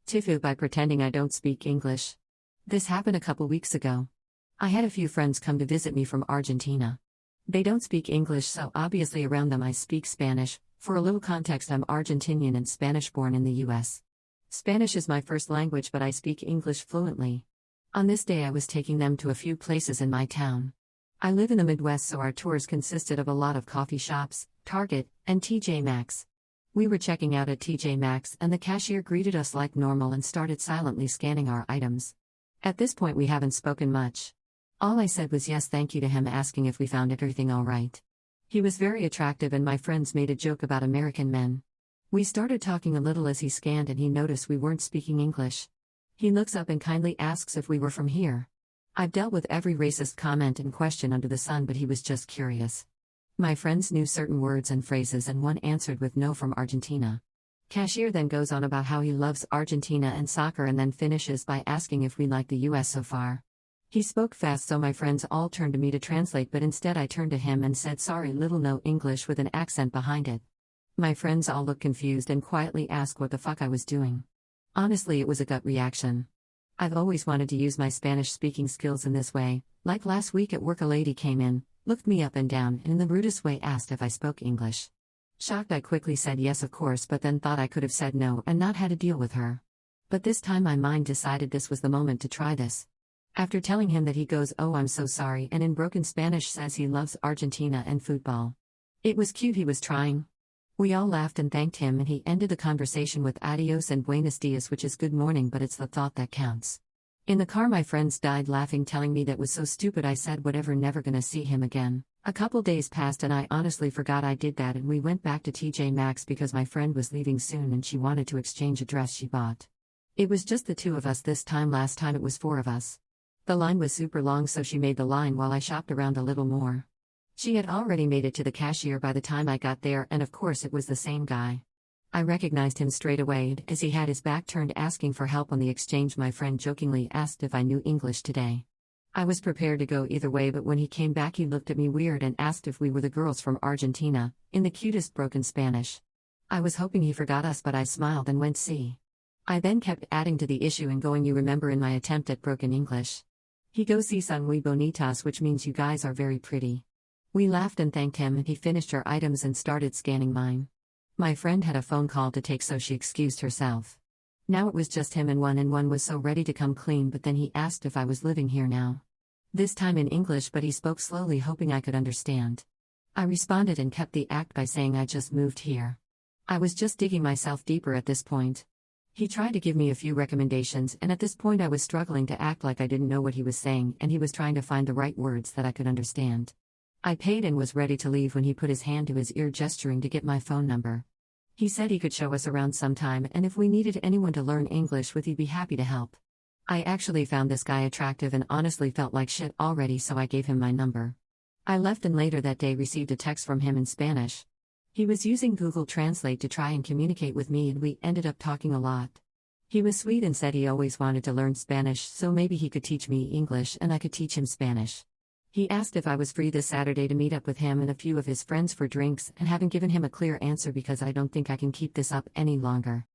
TIFU by pretending I don't speak English. This happened a couple weeks ago. I had a few friends come to visit me from Argentina. They don't speak English, so obviously around them I speak Spanish. For a little context, I'm Argentinian and Spanish born in the US. Spanish is my first language, but I speak English fluently. On this day I was taking them to a few places in my town. I live in the Midwest, so our tours consisted of a lot of coffee shops, Target, and TJ Maxx. We were checking out at TJ Maxx and the cashier greeted us like normal and started silently scanning our items. At this point we haven't spoken much. All I said was yes thank you to him, asking if we found everything all right. He was very attractive and my friends made a joke about American men. We started talking a little as he scanned and he noticed we weren't speaking English. He looks up and kindly asks if we were from here. I've dealt with every racist comment and question under the sun, but he was just curious. My friends knew certain words and phrases and one answered with no, from Argentina. Cashier then goes on about how he loves Argentina and soccer and then finishes by asking if we like the US so far. He spoke fast, so my friends all turned to me to translate, but instead I turned to him and said sorry, little no English with an accent behind it. My friends all looked confused and quietly asked what the fuck I was doing. Honestly, it was a gut reaction. I've always wanted to use my Spanish speaking skills in this way. Like last week at work, a lady came in, looked me up and down, and in the rudest way asked if I spoke English. Shocked, I quickly said yes of course, but then thought I could have said no and not had to deal with her. But this time my mind decided this was the moment to try this. After telling him that, he goes, "Oh, I'm so sorry," and in broken Spanish says he loves Argentina and football. It was cute, he was trying. We all laughed and thanked him, and he ended the conversation with adios and buenos dias, which is good morning, but it's the thought that counts. In the car my friends died laughing, telling me that was so stupid. I said whatever, never gonna see him again. A couple days passed and I honestly forgot I did that, and we went back to TJ Maxx because my friend was leaving soon and she wanted to exchange a dress she bought. It was just the two of us this time, last time it was four of us. The line was super long, so she made the line while I shopped around a little more. She had already made it to the cashier by the time I got there, and of course it was the same guy. I recognized him straight away, as he had his back turned asking for help on the exchange. My friend jokingly asked if I knew English today. I was prepared to go either way, but when he came back he looked at me weird and asked if we were the girls from Argentina, in the cutest broken Spanish. I was hoping he forgot us, but I smiled and went see. I then kept adding to the issue and going, "You remember," in my attempt at broken English. He goes, "Si son muy bonitas," which means you guys are very pretty. We laughed and thanked him, and he finished our items and started scanning mine. My friend had a phone call to take, so she excused herself. Now it was just him and one was so ready to come clean, but then he asked if I was living here now. This time in English, but he spoke slowly, hoping I could understand. I responded and kept the act by saying I just moved here. I was just digging myself deeper at this point. He tried to give me a few recommendations, and at this point I was struggling to act like I didn't know what he was saying, and he was trying to find the right words that I could understand. I paid and was ready to leave when he put his hand to his ear, gesturing to get my phone number. He said he could show us around sometime, and if we needed anyone to learn English with, he'd be happy to help. I actually found this guy attractive and honestly felt like shit already, so I gave him my number. I left and later that day received a text from him in Spanish. He was using Google Translate to try and communicate with me, and we ended up talking a lot. He was sweet and said he always wanted to learn Spanish, so maybe he could teach me English and I could teach him Spanish. He asked if I was free this Saturday to meet up with him and a few of his friends for drinks, and haven't given him a clear answer because I don't think I can keep this up any longer.